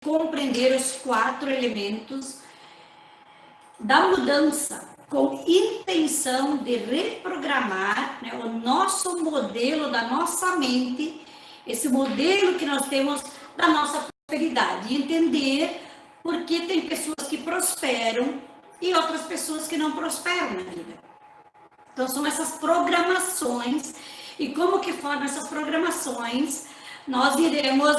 compreender os 4 elementos da mudança, com intenção de reprogramar, né, o nosso modelo da nossa mente, esse modelo que nós temos da nossa prosperidade, e entender por que tem pessoas que prosperam e outras pessoas que não prosperam na vida. Então, são essas programações, e como que formam essas programações, nós iremos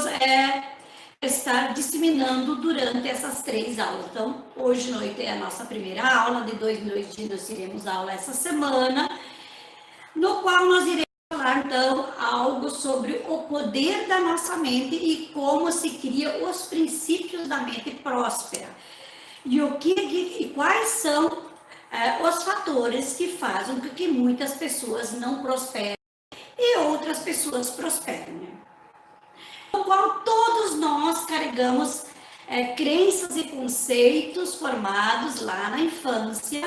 estar disseminando durante essas 3 aulas. Então, hoje à noite é a nossa primeira aula, de 2 em 2 dias nós teremos aula essa semana, no qual nós iremos falar, então, algo sobre o poder da nossa mente e como se cria os princípios da mente próspera. E quais são os fatores que fazem com que muitas pessoas não prosperem e outras pessoas prosperem, né? No qual todos nós carregamos crenças e conceitos formados lá na infância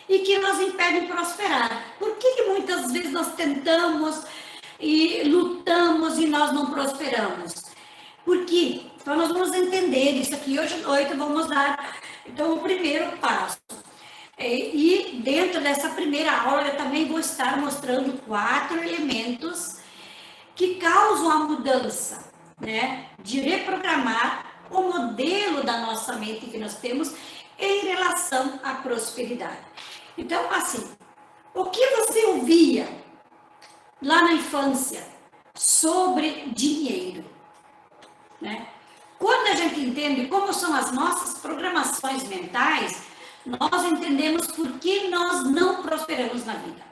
e que nos impedem prosperar. Por que muitas vezes nós tentamos e lutamos e nós não prosperamos? Por quê? Então nós vamos entender isso aqui hoje à noite, vamos dar então o primeiro passo. E dentro dessa primeira aula eu também vou estar mostrando 4 elementos que causam a mudança, né, de reprogramar o modelo da nossa mente que nós temos em relação à prosperidade. Então, assim, o que você ouvia lá na infância sobre dinheiro, né? Quando a gente entende como são as nossas programações mentais, nós entendemos por que nós não prosperamos na vida.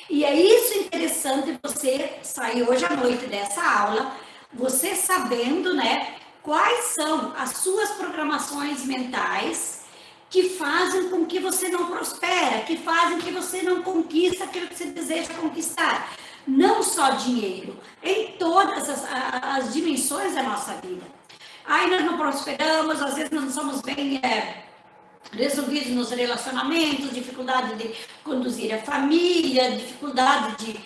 E é isso interessante você sair hoje à noite dessa aula, você sabendo, né, quais são as suas programações mentais que fazem com que você não prospera, que fazem que você não conquista aquilo que você deseja conquistar. Não só dinheiro, em todas as dimensões da nossa vida. Aí nós não prosperamos, às vezes não somos bem resolvidos nos relacionamentos, dificuldade de conduzir a família, dificuldade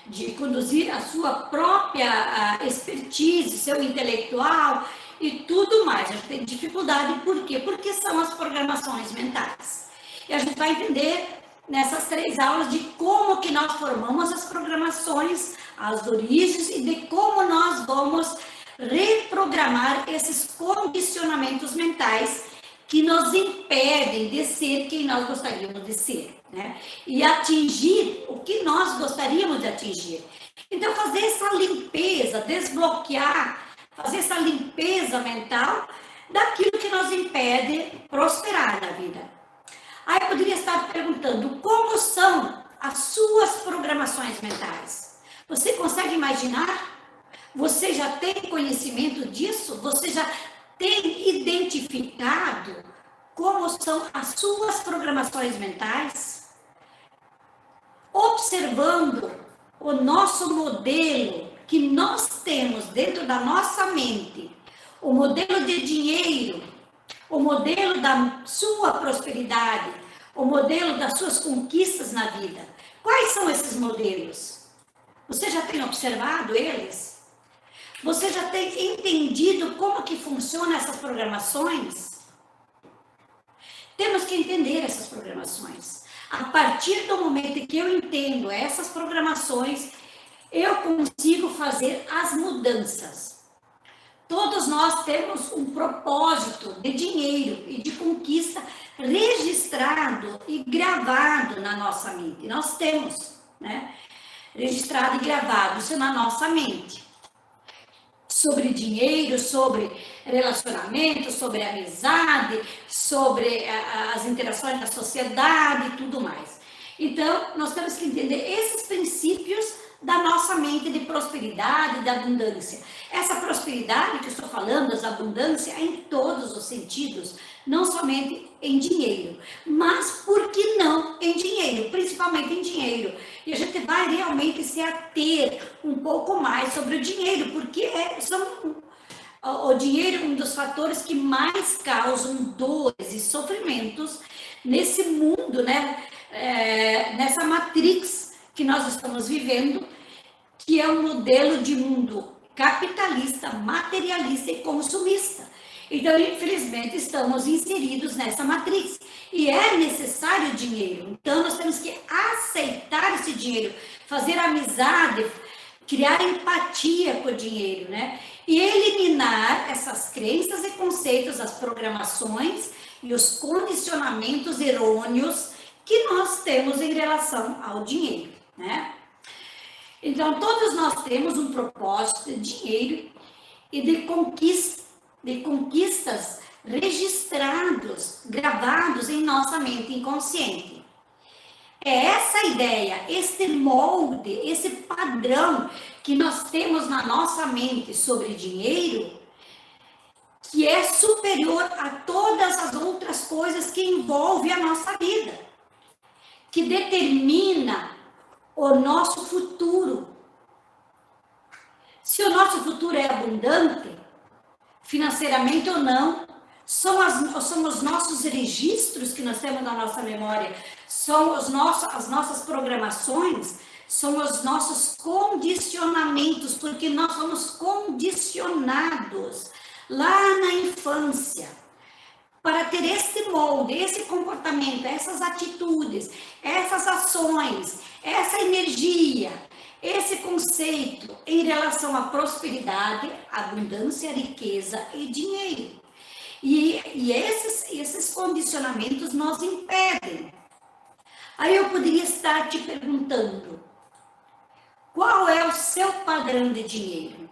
de conduzir a sua própria expertise, seu intelectual e tudo mais. A gente tem dificuldade, por quê? Porque são as programações mentais. E a gente vai entender nessas 3 aulas de como que nós formamos as programações, as origens e de como nós vamos reprogramar esses condicionamentos mentais que nos impedem de ser quem nós gostaríamos de ser, né? E atingir o que nós gostaríamos de atingir. Então, fazer essa limpeza, desbloquear, fazer essa limpeza mental daquilo que nos impede prosperar na vida. Aí eu poderia estar perguntando, como são as suas programações mentais? Você consegue imaginar? Você já tem conhecimento disso? Você já tem identificado como são as suas programações mentais? Observando o nosso modelo que nós temos dentro da nossa mente, o modelo de dinheiro, o modelo da sua prosperidade, o modelo das suas conquistas na vida. Quais são esses modelos? Você já tem observado eles? Você já tem entendido como que funcionam essas programações? Temos que entender essas programações. A partir do momento que eu entendo essas programações, eu consigo fazer as mudanças. Todos nós temos um propósito de dinheiro e de conquista registrado e gravado na nossa mente. Nós temos, né? Registrado e gravado isso na nossa mente. Sobre dinheiro, sobre relacionamento, sobre amizade, sobre as interações da sociedade e tudo mais. Então, nós temos que entender esses princípios da nossa mente de prosperidade, de abundância. Essa prosperidade que eu estou falando, essa abundância, é em todos os sentidos, não somente em dinheiro, mas por que não em dinheiro, principalmente em dinheiro. E a gente vai realmente se ater um pouco mais sobre o dinheiro, porque o dinheiro é um dos fatores que mais causam dores e sofrimentos nesse mundo, né? Nessa matrix que nós estamos vivendo, que é um modelo de mundo capitalista, materialista e consumista. Então, infelizmente, estamos inseridos nessa matriz. E é necessário dinheiro. Então, nós temos que aceitar esse dinheiro, fazer amizade, criar empatia com o dinheiro, né? E eliminar essas crenças e conceitos, as programações e os condicionamentos errôneos que nós temos em relação ao dinheiro, né? Então, todos nós temos um propósito de dinheiro e de conquistas registrados, gravados em nossa mente inconsciente. É essa ideia, esse molde, esse padrão que nós temos na nossa mente sobre dinheiro, que é superior a todas as outras coisas que envolvem a nossa vida, que determina o nosso futuro. Se o nosso futuro é abundante, financeiramente ou não, são os nossos registros que nós temos na nossa memória, são as nossas programações, são os nossos condicionamentos, porque nós somos condicionados lá na infância para ter esse molde, esse comportamento, essas atitudes, essas ações, essa energia, esse conceito em relação à prosperidade, abundância, riqueza e dinheiro. E esses condicionamentos nos impedem. Aí eu poderia estar te perguntando, qual é o seu padrão de dinheiro?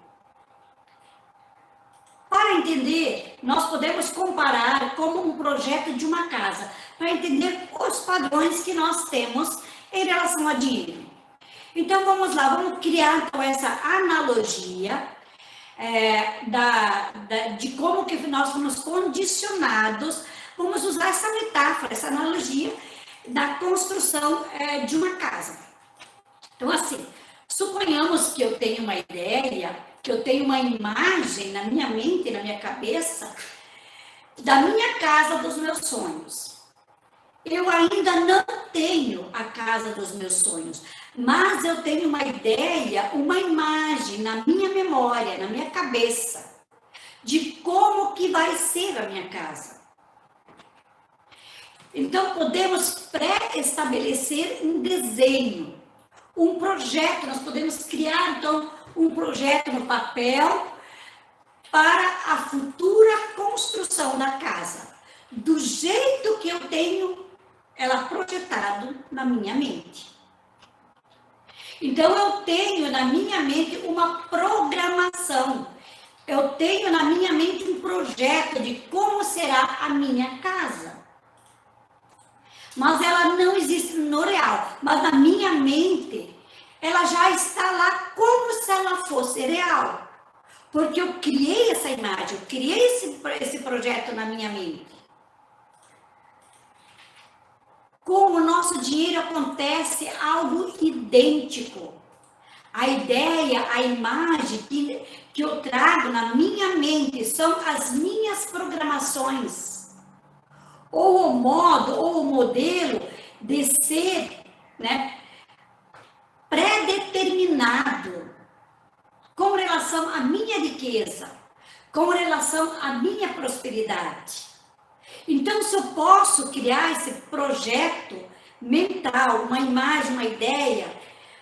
Para entender, nós podemos comparar como um projeto de uma casa, para entender os padrões que nós temos em relação a dinheiro. Então, vamos lá, vamos criar então, essa analogia de como que nós fomos condicionados. Vamos usar essa metáfora, essa analogia da construção de uma casa. Então, assim, suponhamos que eu tenho uma ideia, que eu tenho uma imagem na minha mente, na minha cabeça, da minha casa dos meus sonhos. Eu ainda não tenho a casa dos meus sonhos, mas eu tenho uma ideia, uma imagem na minha memória, na minha cabeça, de como que vai ser a minha casa. Então, podemos pré-estabelecer um desenho, um projeto, nós podemos criar, então, um projeto no papel para a futura construção da casa, do jeito que eu tenho ela projetado na minha mente. Então, eu tenho na minha mente uma programação, eu tenho na minha mente um projeto de como será a minha casa. Mas ela não existe no real, mas na minha mente, ela já está lá como se ela fosse real. Porque eu criei essa imagem, eu criei esse projeto na minha mente. Com o nosso dinheiro acontece algo idêntico. A ideia, a imagem que eu trago na minha mente são as minhas programações. Ou o modo, ou o modelo de ser, né, pré-determinado com relação à minha riqueza, com relação à minha prosperidade. Então, se eu posso criar esse projeto mental, uma imagem, uma ideia,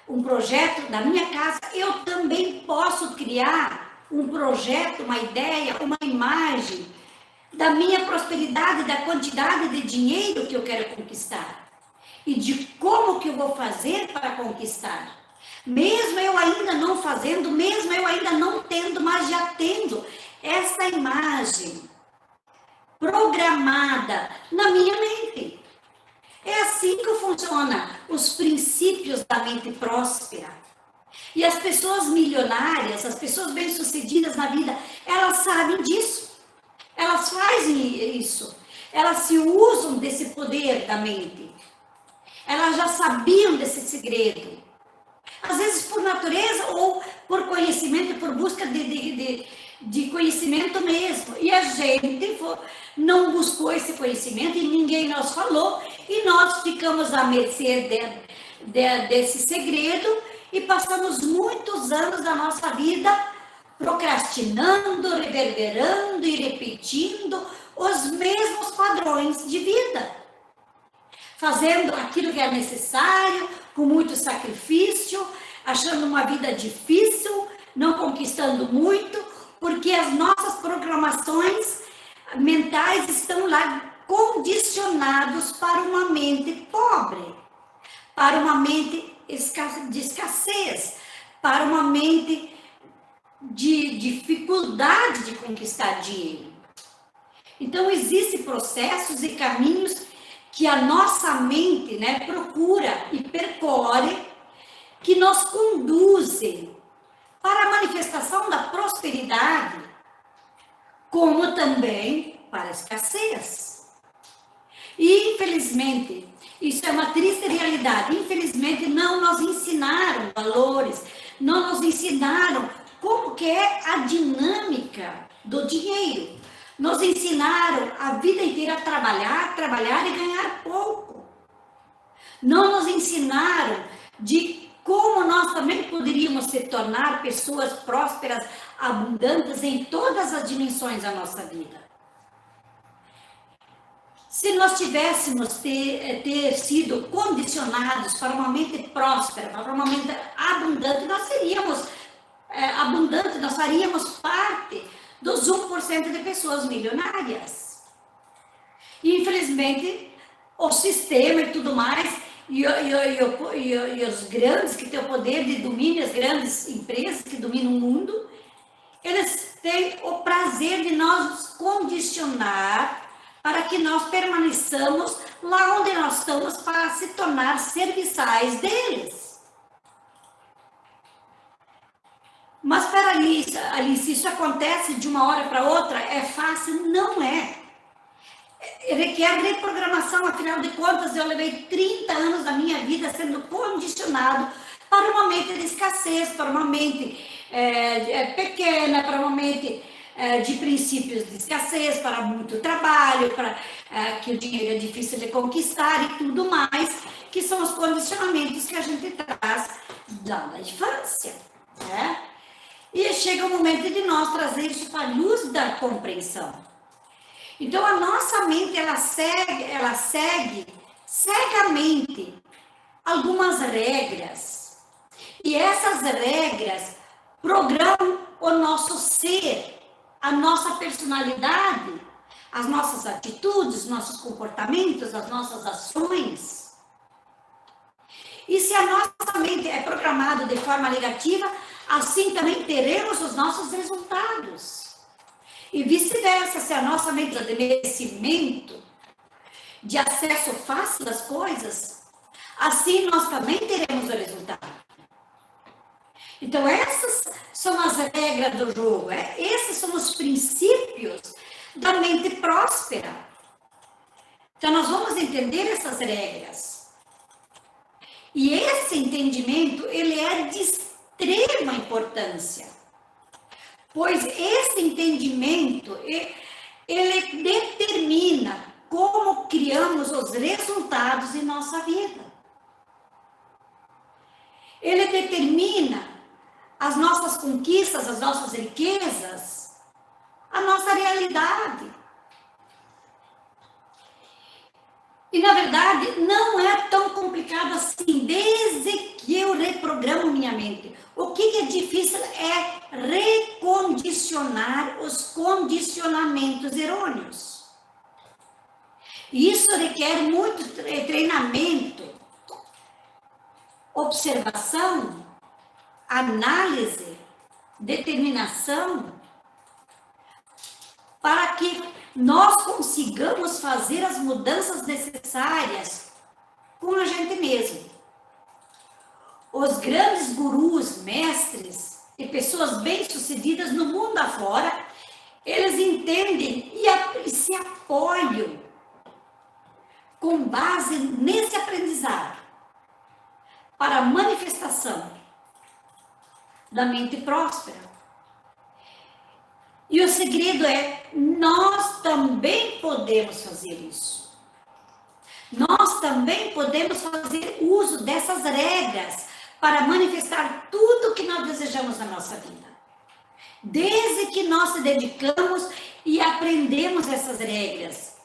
um projeto da minha casa, eu também posso criar um projeto, uma ideia, uma imagem da minha prosperidade, da quantidade de dinheiro que eu quero conquistar e de como que eu vou fazer para conquistar. Mesmo eu ainda não fazendo, mesmo eu ainda não tendo, mas já tendo essa imagem programada na minha mente. É assim que funciona os princípios da mente próspera. E as pessoas milionárias, as pessoas bem-sucedidas na vida, elas sabem disso. Elas fazem isso. Elas se usam desse poder da mente. Elas já sabiam desse segredo. Às vezes por natureza ou por conhecimento, por busca de conhecimento mesmo. E a gente não buscou esse conhecimento e ninguém nos falou. E nós ficamos à mercê desse segredo e passamos muitos anos da nossa vida procrastinando, reverberando e repetindo os mesmos padrões de vida, fazendo aquilo que é necessário, com muito sacrifício, achando uma vida difícil, não conquistando muito, porque as nossas programações mentais estão lá condicionados para uma mente pobre, para uma mente de escassez, para uma mente de dificuldade de conquistar dinheiro. Então, existem processos e caminhos que a nossa mente, né, procura e percorre, que nos conduzem para a manifestação da prosperidade, como também para a escassez. E, infelizmente, isso é uma triste realidade. Infelizmente, não nos ensinaram valores, não nos ensinaram como que é a dinâmica do dinheiro. Nos ensinaram a vida inteira a trabalhar e ganhar pouco. Não nos ensinaram de como nós também poderíamos se tornar pessoas prósperas, abundantes em todas as dimensões da nossa vida. Se nós tivéssemos ter sido condicionados para uma mente próspera, para uma mente abundante, nós seríamos abundantes, nós faríamos parte dos 1% de pessoas milionárias. E, infelizmente, o sistema e tudo mais, e os grandes que têm o poder de domínio, as grandes empresas que dominam o mundo, eles têm o prazer de nos condicionar para que nós permaneçamos lá onde nós estamos para se tornar serviçais deles. Mas para Alice, isso acontece de uma hora para outra? É fácil? Não é. Requer reprogramação, afinal de contas, eu levei 30 anos da minha vida sendo condicionado para uma mente de escassez, para uma mente pequena, para uma mente de princípios de escassez, para muito trabalho, para que o dinheiro é difícil de conquistar e tudo mais, que são os condicionamentos que a gente traz da infância, né? E chega o momento de nós trazer isso para a luz da compreensão. Então, a nossa mente, ela segue cegamente algumas regras. E essas regras programam o nosso ser, a nossa personalidade, as nossas atitudes, nossos comportamentos, as nossas ações. E se a nossa mente é programada de forma negativa, assim também teremos os nossos resultados. E vice-versa, se a nossa mente é de merecimento, de acesso fácil às coisas, assim nós também teremos o resultado. Então, essas são as regras do jogo, esses são os princípios da mente próspera. Então, nós vamos entender essas regras. E esse entendimento, ele é de extrema importância, pois esse entendimento, ele determina como criamos os resultados em nossa vida. Ele determina as nossas conquistas, as nossas riquezas, a nossa realidade. E, na verdade, não é tão complicado assim, desde que eu reprogramo minha mente. O que é difícil é recondicionar os condicionamentos errôneos. Isso requer muito treinamento, observação, análise, determinação, para que nós consigamos fazer as mudanças necessárias com a gente mesmo. Os grandes gurus, mestres e pessoas bem-sucedidas no mundo afora, eles entendem e se apoiam com base nesse aprendizado para a manifestação da mente próspera. E o segredo é, nós também podemos fazer isso. Nós também podemos fazer uso dessas regras para manifestar tudo o que nós desejamos na nossa vida. desde que nós se dedicamos e aprendemos essas regras.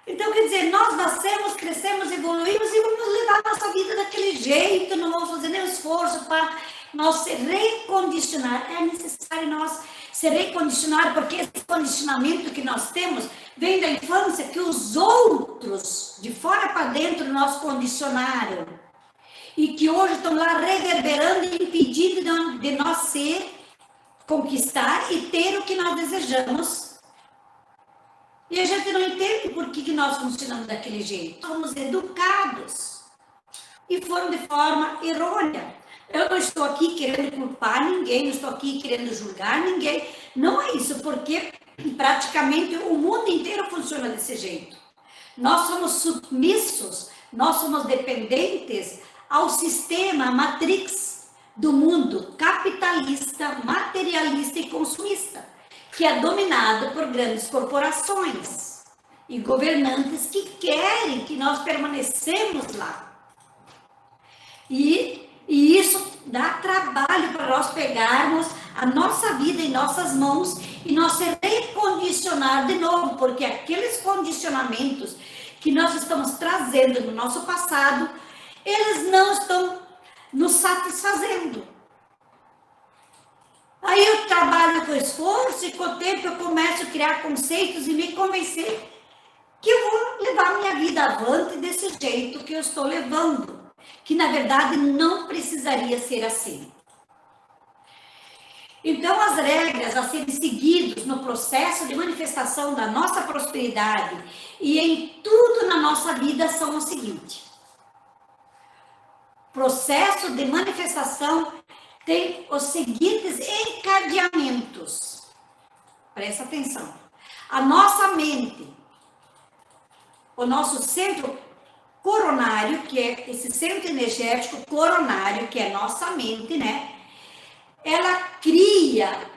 Então, quer dizer, nós nascemos, crescemos, evoluímos e vamos levar a nossa vida daquele jeito, não vamos fazer nenhum esforço para nós se recondicionar. É necessário nós se recondicionar, porque esse condicionamento que nós temos vem da infância, que os outros, de fora para dentro, nós condicionaram. E que hoje estão lá reverberando e impedindo de nós conquistar e ter o que nós desejamos. E a gente não entende por que nós funcionamos daquele jeito. Somos educados e foram de forma errônea. Eu não estou aqui querendo culpar ninguém, não estou aqui querendo julgar ninguém. Não é isso, porque praticamente o mundo inteiro funciona desse jeito. Nós somos submissos, nós somos dependentes ao sistema, à matrix do mundo capitalista, materialista e consumista, que é dominado por grandes corporações e governantes que querem que nós permanecemos lá. E isso dá trabalho para nós pegarmos a nossa vida em nossas mãos e nós se recondicionar de novo, porque aqueles condicionamentos que nós estamos trazendo no nosso passado, eles não estão nos satisfazendo. Aí eu trabalho com esforço e com o tempo eu começo a criar conceitos e me convencer que eu vou levar minha vida avante desse jeito que eu estou levando, que na verdade não precisaria ser assim. Então as regras a serem seguidas no processo de manifestação da nossa prosperidade e em tudo na nossa vida são o seguinte: processo de manifestação tem os seguintes encadeamentos. Presta atenção. A nossa mente, o nosso centro coronário, que é esse centro energético coronário, que é nossa mente, né? Ela cria,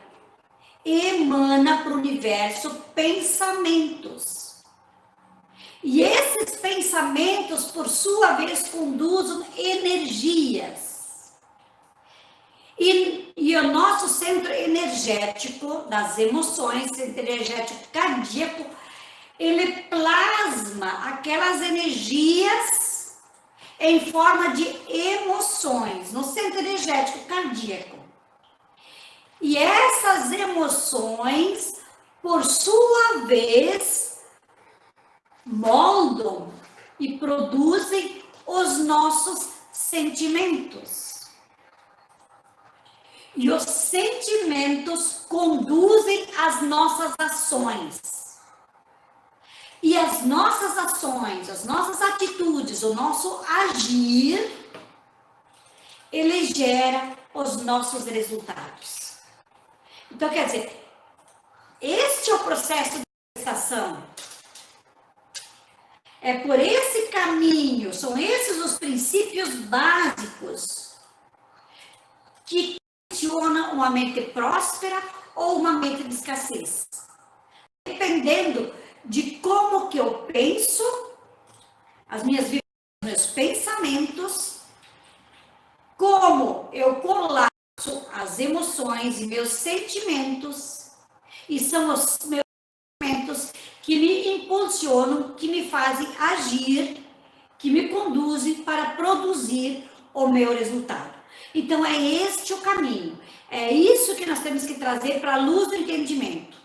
emana para o universo pensamentos. E esses pensamentos, por sua vez, conduzem energias. E o nosso centro energético das emoções, centro energético cardíaco, ele plasma aquelas energias em forma de emoções no centro energético cardíaco. E essas emoções, por sua vez, moldam e produzem os nossos sentimentos. E os sentimentos conduzem as nossas ações. E as nossas ações, as nossas atitudes, o nosso agir, ele gera os nossos resultados. Então, quer dizer, este é o processo de manifestação. É por esse caminho, são esses os princípios básicos que funcionam uma mente próspera ou uma mente de escassez. Dependendo de como que eu penso, as minhas vivências, meus pensamentos, como eu colapso as emoções e meus sentimentos, e são os meus sentimentos que me impulsionam, que me fazem agir, que me conduzem para produzir o meu resultado. Então é este o caminho, é isso que nós temos que trazer para a luz do entendimento.